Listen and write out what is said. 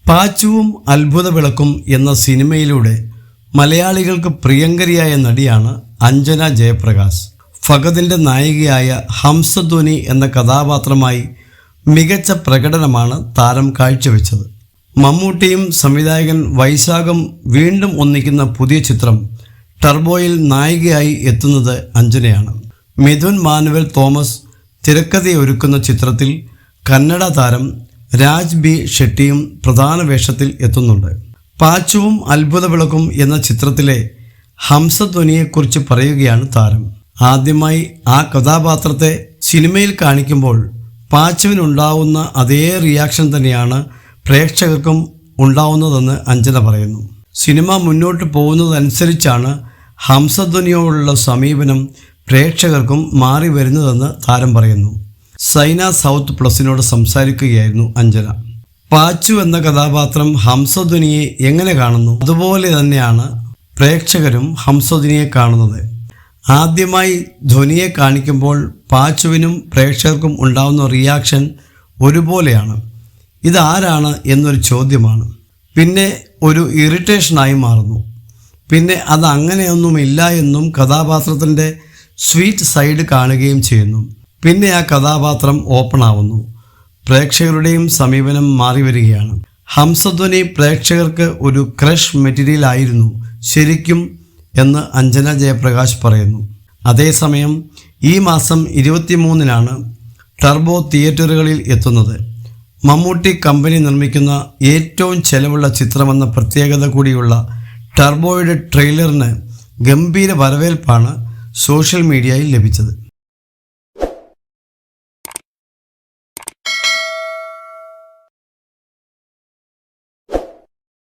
പാച്ചുവും അത്ഭുത വിളക്കും എന്ന സിനിമയിലൂടെ മലയാളികൾക്ക് പ്രിയങ്കരിയായ നടിയാണ് അഞ്ജന ജയപ്രകാശ്. ഫഹദിൻ്റെ നായികയായ ഹംസധ്വനി എന്ന കഥാപാത്രമായി മികച്ച പ്രകടനമാണ് താരം കാഴ്ചവെച്ചത്. മമ്മൂട്ടിയും സംവിധായകൻ വൈശാഖും വീണ്ടും ഒന്നിക്കുന്ന പുതിയ ചിത്രം ടർബോയിൽ നായികയായി എത്തുന്നത് അഞ്ജനയാണ്. മിഥുൻ മാനുവൽ തോമസ് തിരക്കഥയൊരുക്കുന്ന ചിത്രത്തിൽ കന്നഡ താരം രാജ് ബി ഷെട്ടിയും പ്രധാന വേഷത്തിൽ എത്തുന്നുണ്ട്. പാച്ചുവും അത്ഭുത വിളക്കും എന്ന ചിത്രത്തിലെ ഹംസധ്വനിയെക്കുറിച്ച് പറയുകയാണ് താരം. ആദ്യമായി ആ കഥാപാത്രത്തെ സിനിമയിൽ കാണിക്കുമ്പോൾ പാച്ചുവിനുണ്ടാവുന്ന അതേ റിയാക്ഷൻ തന്നെയാണ് പ്രേക്ഷകർക്കും ഉണ്ടാവുന്നതെന്ന് അഞ്ജന പറയുന്നു. സിനിമ മുന്നോട്ട് പോകുന്നതനുസരിച്ചാണ് ഹംസധ്വനിയോടുള്ള സമീപനം പ്രേക്ഷകർക്കും മാറി വരുന്നതെന്ന് താരം പറയുന്നു. സൈന സൗത്ത് പ്ലസിനോട് സംസാരിക്കുകയായിരുന്നു അഞ്ജന. പാച്ചു എന്ന കഥാപാത്രം ഹംസധ്വനിയെ എങ്ങനെ കാണുന്നു, അതുപോലെ തന്നെയാണ് പ്രേക്ഷകരും ഹംസധ്വനിയെ കാണുന്നത്. ആദ്യമായി ധ്വനിയെ കാണിക്കുമ്പോൾ പാച്ചുവിനും പ്രേക്ഷകർക്കും ഉണ്ടാകുന്ന റിയാക്ഷൻ ഒരുപോലെയാണ്. ഇതാരാണ് എന്നൊരു ചോദ്യമാണ്. പിന്നെ ഒരു ഇറിറ്റേഷനായി മാറുന്നു. പിന്നെ അത് അങ്ങനെയൊന്നുമില്ല എന്നും കഥാപാത്രത്തിൻ്റെ സ്വീറ്റ് സൈഡ് കാണുകയും ചെയ്യുന്നു. പിന്നെ ആ കഥാപാത്രം ഓപ്പൺ ആവുന്നു. പ്രേക്ഷകരുടെയും സമീപനം മാറി വരികയാണ്. ഹംസധ്വനി പ്രേക്ഷകർക്ക് ഒരു ക്രഷ് മെറ്റീരിയൽ ആയിരുന്നു ശരിക്കും എന്ന് അഞ്ജന ജയപ്രകാശ് പറയുന്നു. അതേസമയം ഈ മാസം 23-നാണ് ടർബോ തിയേറ്ററുകളിൽ എത്തുന്നത്. മമ്മൂട്ടി കമ്പനി നിർമ്മിക്കുന്ന ഏറ്റവും ചെലവുള്ള ചിത്രമെന്ന പ്രത്യേകത കൂടിയുള്ള ടർബോയുടെ ട്രെയിലറിന് ഗംഭീര വരവേൽപ്പാണ് സോഷ്യൽ മീഡിയയിൽ ലഭിച്ചത്.